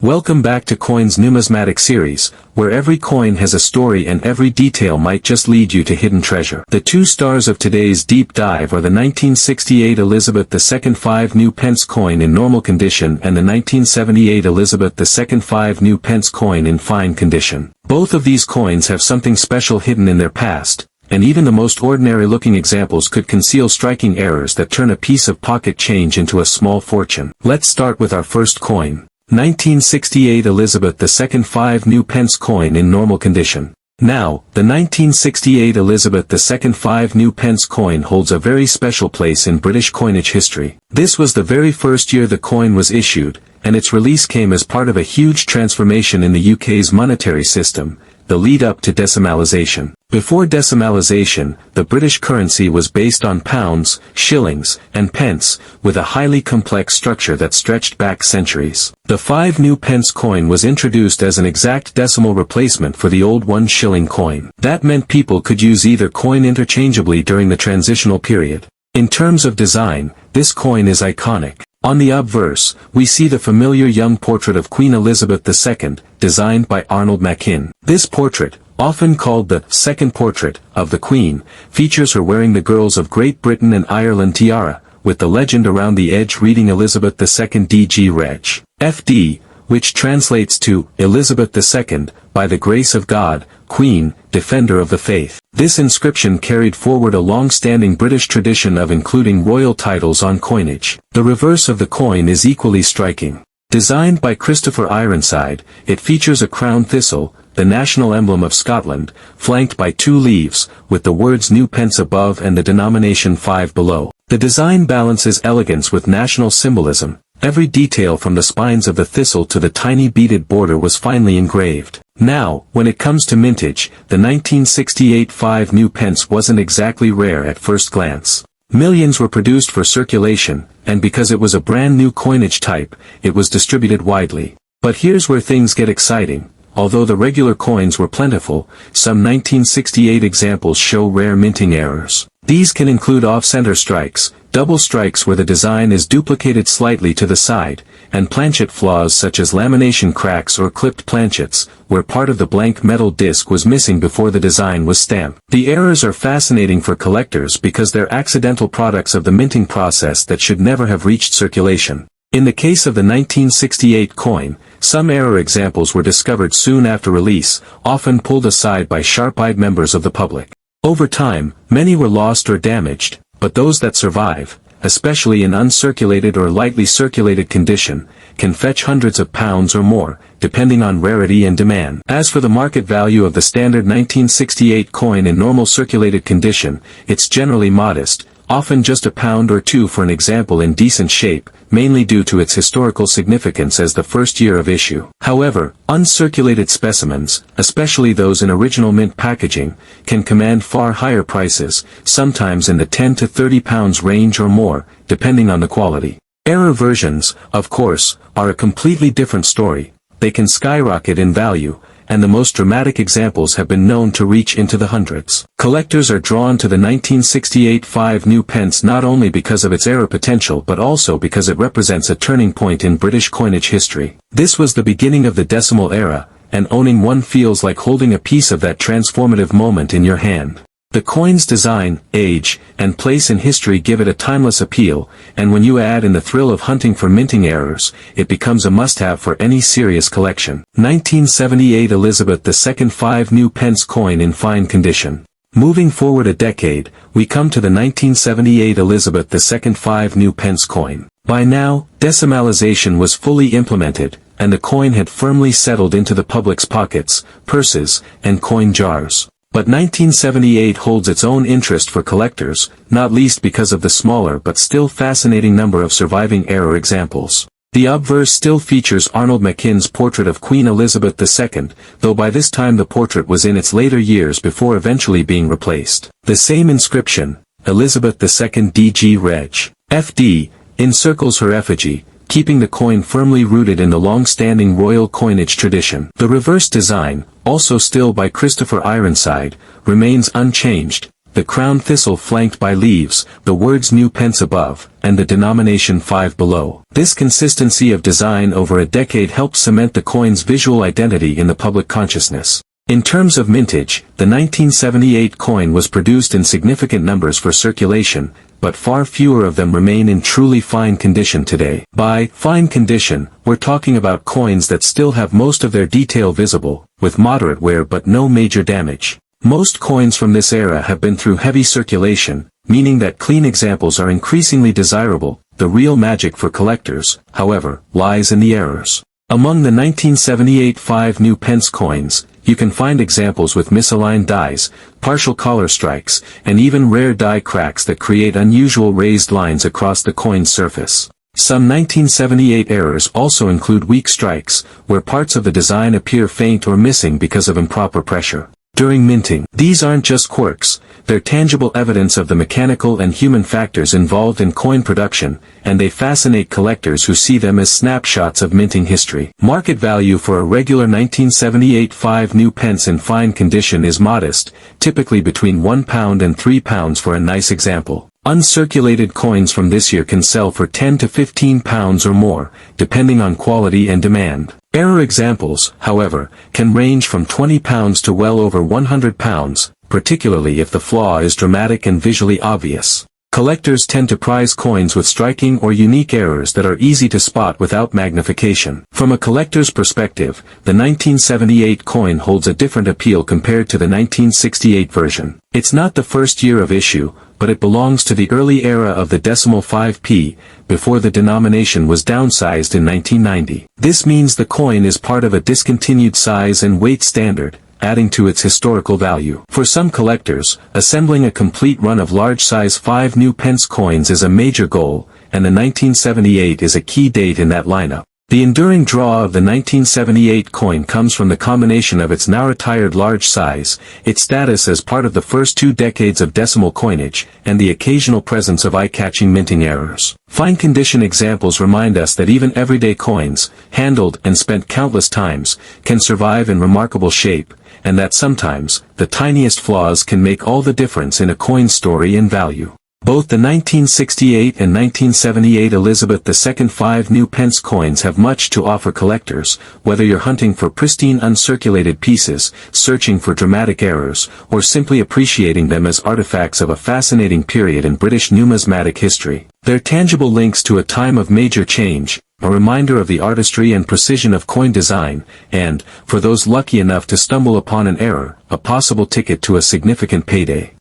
Welcome back to Coins Numismatic Series, where every coin has a story and every detail might just lead you to hidden treasure. The two stars of today's deep dive are the 1968 Elizabeth II 5 new pence coin in normal condition and the 1978 Elizabeth II 5 new pence coin in fine condition. Both of these coins have something special hidden in their past, and even the most ordinary-looking examples could conceal striking errors that turn a piece of pocket change into a small fortune. Let's start with our first coin. 1968 Elizabeth II 5 new pence coin in normal condition. Now, the 1968 Elizabeth II 5 new pence coin holds a very special place in British coinage history. This was the very first year the coin was issued, and its release came as part of a huge transformation in the UK's monetary system, the lead-up to decimalisation. Before decimalisation, the British currency was based on pounds, shillings, and pence, with a highly complex structure that stretched back centuries. The 5 new pence coin was introduced as an exact decimal replacement for the old 1 shilling coin. That meant people could use either coin interchangeably during the transitional period. In terms of design, this coin is iconic. On the obverse, we see the familiar young portrait of Queen Elizabeth II, designed by Arnold Machin. This portrait, often called the second portrait of the Queen, features her wearing the girls of Great Britain and Ireland tiara, with the legend around the edge reading Elizabeth II DG Reg. FD, which translates to Elizabeth II, by the grace of God, Queen, Defender of the Faith. This inscription carried forward a long-standing British tradition of including royal titles on coinage. The reverse of the coin is equally striking. Designed by Christopher Ironside, it features a crown thistle, the national emblem of Scotland, flanked by 2 leaves, with the words new pence above and the denomination 5 below. The design balances elegance with national symbolism. Every detail from the spines of the thistle to the tiny beaded border was finely engraved. Now, when it comes to mintage, the 1968 5 new pence wasn't exactly rare at first glance. Millions were produced for circulation, and because it was a brand new coinage type, it was distributed widely. But here's where things get exciting. Although the regular coins were plentiful, some 1968 examples show rare minting errors. These can include off-center strikes, double strikes where the design is duplicated slightly to the side, and planchet flaws such as lamination cracks or clipped planchets, where part of the blank metal disc was missing before the design was stamped. The errors are fascinating for collectors because they're accidental products of the minting process that should never have reached circulation. In the case of the 1968 coin, some error examples were discovered soon after release, often pulled aside by sharp-eyed members of the public. Over time, many were lost or damaged, but those that survive, especially in uncirculated or lightly circulated condition, can fetch hundreds of pounds or more, depending on rarity and demand. As for the market value of the standard 1968 coin in normal circulated condition, it's generally modest, often just £1 or £2 for an example in decent shape, mainly due to its historical significance as the first year of issue. However, uncirculated specimens, especially those in original mint packaging, can command far higher prices, sometimes in the £10 to £30 range or more, depending on the quality. Error versions, of course, are a completely different story. They can skyrocket in value, and the most dramatic examples have been known to reach into the hundreds. Collectors are drawn to the 1968 5 new pence not only because of its error potential but also because it represents a turning point in British coinage history. This was the beginning of the decimal era, and owning one feels like holding a piece of that transformative moment in your hand. The coin's design, age, and place in history give it a timeless appeal, and when you add in the thrill of hunting for minting errors, it becomes a must-have for any serious collection. 1978 Elizabeth II 5 new pence coin in fine condition. Moving forward a decade, we come to the 1978 Elizabeth II 5 new pence coin. By now, decimalisation was fully implemented, and the coin had firmly settled into the public's pockets, purses, and coin jars. But 1978 holds its own interest for collectors, not least because of the smaller but still fascinating number of surviving error examples. The obverse still features Arnold Machin's portrait of Queen Elizabeth II, though by this time the portrait was in its later years before eventually being replaced. The same inscription, Elizabeth II DG Reg. FD, encircles her effigy, keeping the coin firmly rooted in the long-standing royal coinage tradition. The reverse design, also still by Christopher Ironside, remains unchanged, the crown thistle flanked by leaves, the words new pence above, and the denomination 5 below. This consistency of design over a decade helped cement the coin's visual identity in the public consciousness. In terms of mintage, the 1978 coin was produced in significant numbers for circulation, but far fewer of them remain in truly fine condition today. By fine condition, we're talking about coins that still have most of their detail visible, with moderate wear but no major damage. Most coins from this era have been through heavy circulation, meaning that clean examples are increasingly desirable. The real magic for collectors, however, lies in the errors. Among the 1978 5 new pence coins, you can find examples with misaligned dies, partial collar strikes, and even rare die cracks that create unusual raised lines across the coin's surface. Some 1978 errors also include weak strikes, where parts of the design appear faint or missing because of improper pressure. During minting, these aren't just quirks, they're tangible evidence of the mechanical and human factors involved in coin production, and they fascinate collectors who see them as snapshots of minting history. Market value for a regular 1978 5 new pence in fine condition is modest, typically between £1 and £3 for a nice example. Uncirculated coins from this year can sell for £10 to £15 or more, depending on quality and demand. Error examples, however, can range from £20 to well over £100, particularly if the flaw is dramatic and visually obvious. Collectors tend to prize coins with striking or unique errors that are easy to spot without magnification. From a collector's perspective, the 1978 coin holds a different appeal compared to the 1968 version. It's not the first year of issue, but it belongs to the early era of the decimal 5p, before the denomination was downsized in 1990. This means the coin is part of a discontinued size and weight standard, adding to its historical value. For some collectors, assembling a complete run of large-size 5 new pence coins is a major goal, and the 1978 is a key date in that lineup. The enduring draw of the 1978 coin comes from the combination of its now-retired large size, its status as part of the first 2 decades of decimal coinage, and the occasional presence of eye-catching minting errors. Fine condition examples remind us that even everyday coins, handled and spent countless times, can survive in remarkable shape, and that sometimes, the tiniest flaws can make all the difference in a coin's story and value. Both the 1968 and 1978 Elizabeth II 5 new pence coins have much to offer collectors, whether you're hunting for pristine uncirculated pieces, searching for dramatic errors, or simply appreciating them as artifacts of a fascinating period in British numismatic history. They're tangible links to a time of major change, a reminder of the artistry and precision of coin design, and, for those lucky enough to stumble upon an error, a possible ticket to a significant payday.